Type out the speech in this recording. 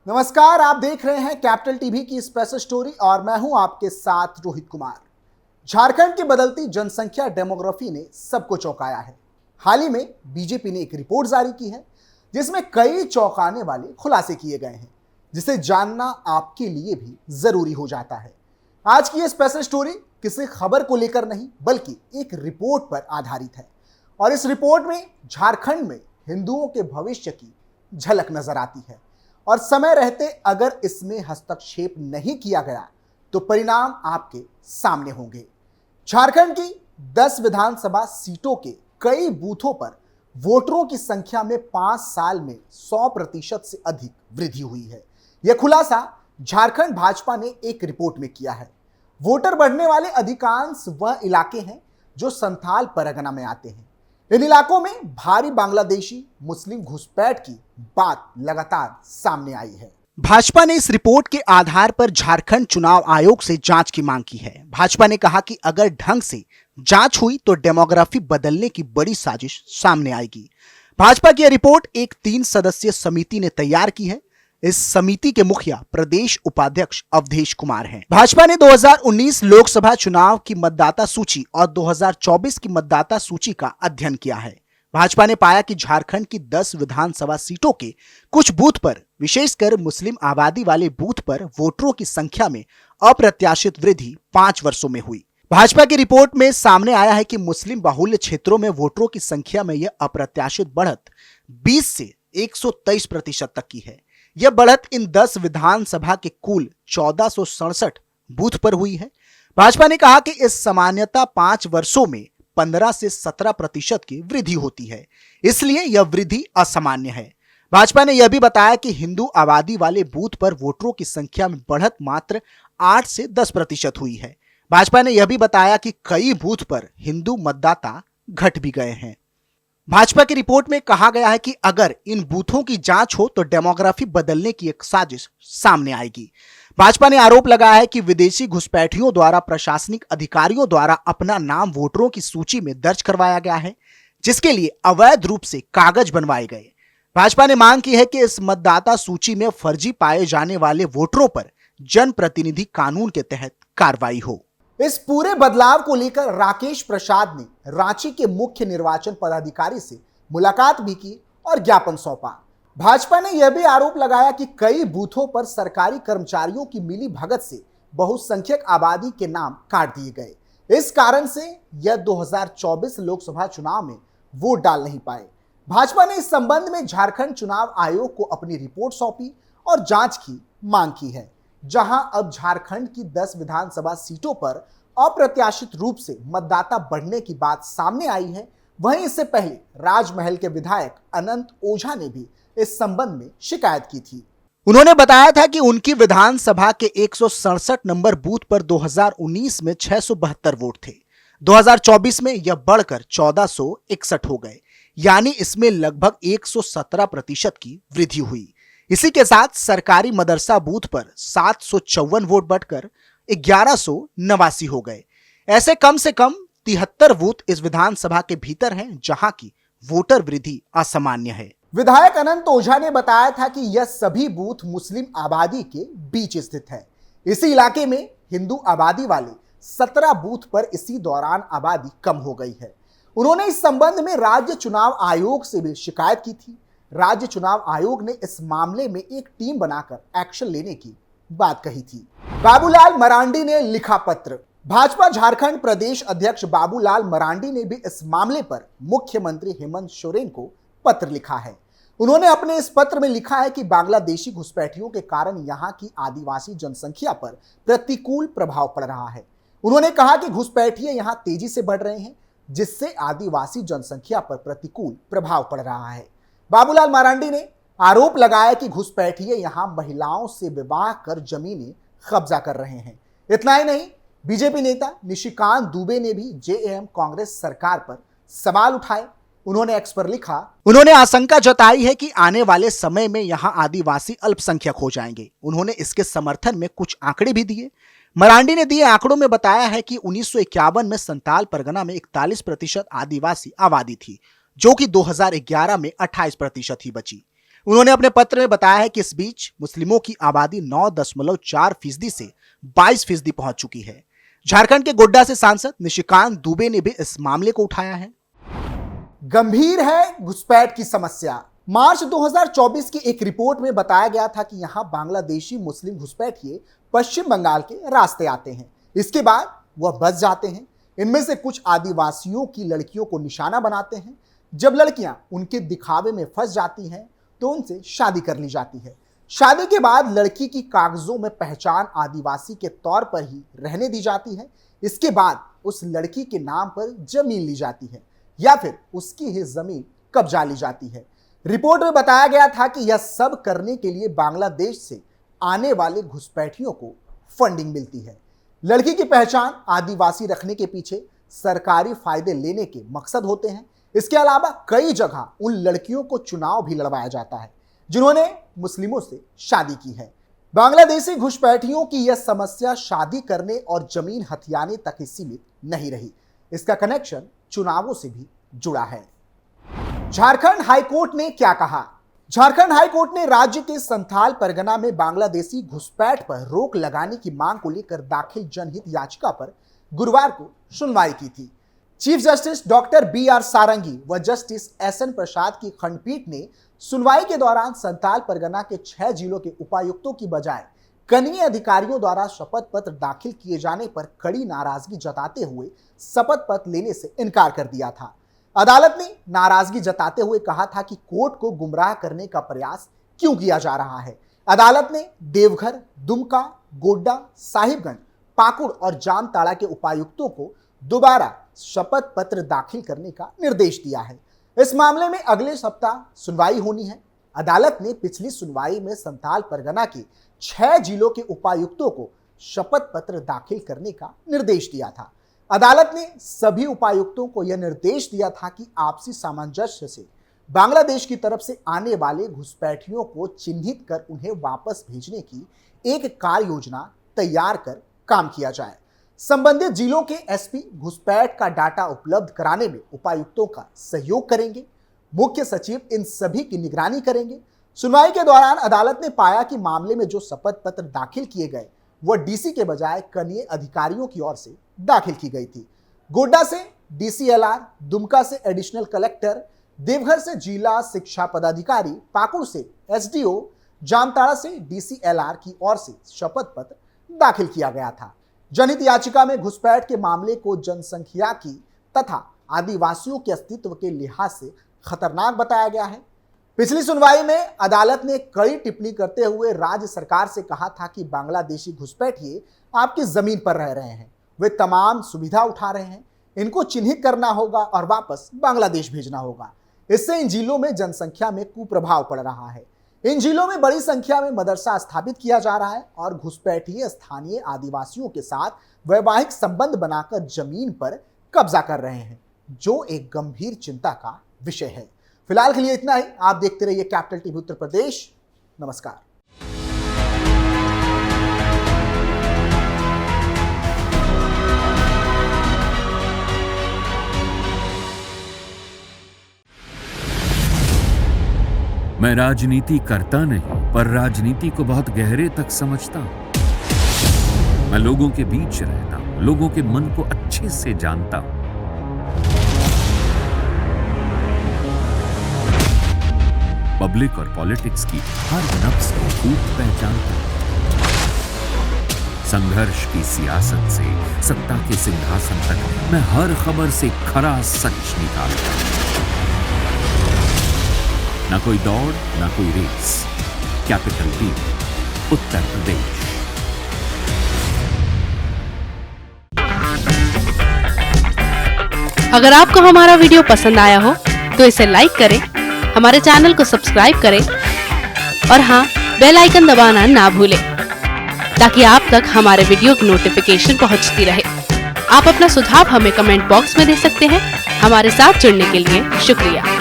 नमस्कार, आप देख रहे हैं कैपिटल टीवी की स्पेशल स्टोरी और मैं हूं आपके साथ रोहित कुमार। झारखंड की बदलती जनसंख्या डेमोग्राफी ने सबको चौंकाया है। हाल ही में बीजेपी ने एक रिपोर्ट जारी की है जिसमें कई चौंकाने वाले खुलासे किए गए हैं, जिसे जानना आपके लिए भी जरूरी हो जाता है। आज की ये स्पेशल स्टोरी किसी खबर को लेकर नहीं बल्कि एक रिपोर्ट पर आधारित है और इस रिपोर्ट में झारखंड में हिंदुओं के भविष्य की झलक नजर आती है और समय रहते अगर इसमें हस्तक्षेप नहीं किया गया तो परिणाम आपके सामने होंगे। झारखंड की 10 विधानसभा सीटों के कई बूथों पर वोटरों की संख्या में 5 साल में 100% से अधिक वृद्धि हुई है। यह खुलासा झारखंड भाजपा ने एक रिपोर्ट में किया है। वोटर बढ़ने वाले अधिकांश वह इलाके हैं जो संथाल परगना में आते हैं। इन इलाकों में भारी बांग्लादेशी मुस्लिम घुसपैठ की बात लगातार सामने आई है। भाजपा ने इस रिपोर्ट के आधार पर झारखंड चुनाव आयोग से जांच की मांग की है। भाजपा ने कहा कि अगर ढंग से जांच हुई तो डेमोग्राफी बदलने की बड़ी साजिश सामने आएगी। भाजपा की यह रिपोर्ट एक 3 सदस्यीय समिति ने तैयार की है। इस समिति के मुखिया प्रदेश उपाध्यक्ष अवधेश कुमार हैं। भाजपा ने 2019 लोकसभा चुनाव की मतदाता सूची और 2024 की मतदाता सूची का अध्ययन किया है। भाजपा ने पाया कि झारखंड की 10 विधानसभा सीटों के कुछ बूथ पर, विशेषकर मुस्लिम आबादी वाले बूथ पर वोटरों की संख्या में अप्रत्याशित वृद्धि 5 वर्षों में हुई। भाजपा की रिपोर्ट में सामने आया है कि मुस्लिम बाहुल्य क्षेत्रों में वोटरों की संख्या में यह अप्रत्याशित बढ़त 20 से 123% तक की है। यह बढ़त इन 10 विधानसभा के कुल 1467 बूथ पर हुई है। भाजपा ने कहा कि इस सामान्यता 5 वर्षों में 15 से 17% की वृद्धि होती है, इसलिए यह वृद्धि असामान्य है। भाजपा ने यह भी बताया कि हिंदू आबादी वाले बूथ पर वोटरों की संख्या में बढ़त मात्र 8 से 10% हुई है। भाजपा ने यह भी बताया कि कई बूथ पर हिंदू मतदाता घट भी गए हैं। भाजपा की रिपोर्ट में कहा गया है कि अगर इन बूथों की जांच हो तो डेमोग्राफी बदलने की एक साजिश सामने आएगी। भाजपा ने आरोप लगाया है कि विदेशी घुसपैठियों द्वारा प्रशासनिक अधिकारियों द्वारा अपना नाम वोटरों की सूची में दर्ज करवाया गया है, जिसके लिए अवैध रूप से कागज बनवाए गए। भाजपा ने मांग की है कि इस मतदाता सूची में फर्जी पाए जाने वाले वोटरों पर जनप्रतिनिधि कानून के तहत कार्रवाई हो। इस पूरे बदलाव को लेकर राकेश प्रसाद ने रांची के मुख्य निर्वाचन पदाधिकारी से मुलाकात भी की और ज्ञापन सौंपा। भाजपा ने यह भी आरोप लगाया कि कई बूथों पर सरकारी कर्मचारियों की मिली भगत से बहुसंख्यक आबादी के नाम काट दिए गए। इस कारण से यह 2024 लोकसभा चुनाव में वोट डाल नहीं पाए। भाजपा ने इस संबंध में झारखंड चुनाव आयोग को अपनी रिपोर्ट सौंपी और जांच की मांग की है। जहां अब झारखंड की 10 विधानसभा सीटों पर अप्रत्याशित रूप से मतदाता बढ़ने की बात सामने आई है, वहीं इससे पहले राजमहल के विधायक अनंत ओझा ने भी इस संबंध में शिकायत की थी। उन्होंने बताया था कि उनकी विधानसभा के 167 नंबर बूथ पर 2019 में 672 वोट थे। 2024 में यह बढ़कर 1461 हो गए, यानी इसमें लगभग 117% की वृद्धि हुई। इसी के साथ सरकारी मदरसा बूथ पर 754 वोट बढ़कर 1189 हो गए। ऐसे कम से कम 73 बूथ इस विधानसभा के भीतर हैं, जहां की वोटर वृद्धि असामान्य है। विधायक अनंत ओझा ने बताया था कि यह सभी बूथ मुस्लिम आबादी के बीच स्थित है। इसी इलाके में हिंदू आबादी वाले 17 बूथ पर इसी दौरान आबादी कम हो गई है। उन्होंने इस संबंध में राज्य चुनाव आयोग से भी शिकायत की थी। राज्य चुनाव आयोग ने इस मामले में एक टीम बनाकर एक्शन लेने की बात कही थी। बाबूलाल मरांडी ने लिखा पत्र। भाजपा झारखंड प्रदेश अध्यक्ष बाबूलाल मरांडी ने भी इस मामले पर मुख्यमंत्री हेमंत सोरेन को पत्र लिखा है। उन्होंने अपने इस पत्र में लिखा है कि बांग्लादेशी घुसपैठियों के कारण यहां की आदिवासी जनसंख्या पर प्रतिकूल प्रभाव पड़ रहा है। उन्होंने कहा कि घुसपैठिए यहां तेजी से बढ़ रहे हैं, जिससे आदिवासी जनसंख्या पर प्रतिकूल प्रभाव पड़ रहा है। बाबूलाल मरांडी ने आरोप लगाया कि घुसपैठिए यहां महिलाओं से विवाह कर जमीनें कब्जा कर रहे हैं। इतना ही नहीं, बीजेपी नेता निशिकांत दुबे ने भी जेएम कांग्रेस सरकार पर सवाल उठाए। उन्होंने एक्स पर लिखा, उन्होंने आशंका जताई है कि आने वाले समय में यहां आदिवासी अल्पसंख्यक हो जाएंगे। उन्होंने इसके समर्थन में कुछ आंकड़े भी दिए। मरांडी ने दिए आंकड़ों में बताया है कि 1951 में संताल परगना में 41% आदिवासी आबादी थी, जो कि 2011 में 28% ही बची। उन्होंने अपने पत्र में बताया है कि इस बीच मुस्लिमों की आबादी 9.4% से 22% पहुंच चुकी है। झारखंड के गोड्डा से सांसद निशिकांत दुबे ने भी इस मामले को उठाया है। गंभीर है घुसपैठ की समस्या। मार्च 2024 की एक रिपोर्ट में बताया गया था कि यहां बांग्लादेशी मुस्लिम घुसपैठिए पश्चिम बंगाल के रास्ते आते हैं, इसके बाद वह बस जाते हैं। इनमें से कुछ आदिवासियों की लड़कियों को निशाना बनाते हैं। जब लड़कियां उनके दिखावे में फंस जाती हैं तो उनसे शादी कर ली जाती है। शादी के बाद लड़की की कागजों में पहचान आदिवासी के तौर पर ही रहने दी जाती है। इसके बाद उस लड़की के नाम पर जमीन ली जाती है या फिर उसकी ही जमीन कब्जा ली जाती है। रिपोर्ट में बताया गया था कि यह सब करने के लिए बांग्लादेश से आने वाले घुसपैठियों को फंडिंग मिलती है। लड़की की पहचान आदिवासी रखने के पीछे सरकारी फायदे लेने के मकसद होते हैं। इसके अलावा कई जगह उन लड़कियों को चुनाव भी लड़वाया जाता है जिन्होंने मुस्लिमों से शादी की है। बांग्लादेशी घुसपैठियों की यह समस्या शादी करने और जमीन हथियाने तक ही सीमित नहीं रही। इसका कनेक्शन चुनावों से भी जुड़ा है। झारखंड हाईकोर्ट ने क्या कहा? झारखंड हाईकोर्ट ने राज्य के संथाल परगना में बांग्लादेशी घुसपैठ पर रोक लगाने की मांग को लेकर दाखिल जनहित याचिका पर गुरुवार को सुनवाई की थी। चीफ जस्टिस डॉक्टर BR सारंगी व जस्टिस SN प्रसाद की खंडपीठ ने सुनवाई के दौरान संथाल परगना के 6 जिलों के उपायुक्तों की बजाय कनीय अधिकारियों द्वारा शपथ पत्र दाखिल किए जाने पर कड़ी नाराजगी जताते हुए शपथ पत्र लेने से इनकार कर दिया था। अदालत ने नाराजगी जताते हुए कहा था कि कोर्ट को गुमराह करने का प्रयास क्यों किया जा रहा है। अदालत ने देवघर, दुमका, गोड्डा, साहिबगंज, पाकुड़ और जामताड़ा के उपायुक्तों को दोबारा शपथ पत्र दाखिल करने का निर्देश दिया है। इस मामले में अगले सप्ताह सुनवाई होनी है। अदालत ने पिछली सुनवाई में संथाल परगना के 6 जिलों के उपायुक्तों को शपथ पत्र दाखिल करने का निर्देश दिया था। अदालत ने सभी उपायुक्तों को यह निर्देश दिया था कि आपसी सामंजस्य से बांग्लादेश की तरफ से आने वाले घुसपैठियों को चिन्हित कर उन्हें वापस भेजने की एक कार्य योजना तैयार कर काम किया जाए। संबंधित जिलों के SP घुसपैठ का डाटा उपलब्ध कराने में उपायुक्तों का सहयोग करेंगे। मुख्य सचिव इन सभी की निगरानी करेंगे। सुनवाई के दौरान अदालत ने पाया कि मामले में जो शपथ पत्र दाखिल किए गए वह DC के बजाय कनीय अधिकारियों की ओर से दाखिल की गई थी। गोड्डा से DCLR, दुमका से एडिशनल कलेक्टर, देवघर से जिला शिक्षा पदाधिकारी, पाकुड़ से SDO, जामताड़ा से DCLR की ओर से शपथ पत्र दाखिल किया गया था। जनहित याचिका में घुसपैठ के मामले को जनसंख्या की तथा आदिवासियों के अस्तित्व के लिहाज से खतरनाक बताया गया है। पिछली सुनवाई में अदालत ने कड़ी टिप्पणी करते हुए राज्य सरकार से कहा था कि बांग्लादेशी घुसपैठिए आपकी जमीन पर रह रहे हैं, वे तमाम सुविधा उठा रहे हैं, इनको चिन्हित करना होगा और वापस बांग्लादेश भेजना होगा। इससे इन जिलों में जनसंख्या में कुप्रभाव पड़ रहा है। इन जिलों में बड़ी संख्या में मदरसा स्थापित किया जा रहा है और घुसपैठिए स्थानीय आदिवासियों के साथ वैवाहिक संबंध बनाकर जमीन पर कब्जा कर रहे हैं, जो एक गंभीर चिंता का विषय है। फिलहाल के लिए इतना ही। आप देखते रहिए कैपिटल टीवी उत्तर प्रदेश। नमस्कार। मैं राजनीति करता नहीं, पर राजनीति को बहुत गहरे तक समझता हूं। मैं लोगों के बीच रहता हूं, लोगों के मन को अच्छे से जानता हूं। पब्लिक और पॉलिटिक्स की हर नब्ज को खूब पहचानता हूं। संघर्ष की सियासत से सत्ता के सिंहासन तक मैं हर खबर से खरा सच निकालता हूं। ना कोई दौड़, ना कोई race. Capital TV, Uttar Pradesh. अगर आपको हमारा वीडियो पसंद आया हो तो इसे लाइक करें, हमारे चैनल को सब्सक्राइब करें और हाँ, बेल आइकन दबाना ना भूलें ताकि आप तक हमारे वीडियो की नोटिफिकेशन पहुंचती रहे। आप अपना सुझाव हमें कमेंट बॉक्स में दे सकते हैं। हमारे साथ जुड़ने के लिए शुक्रिया।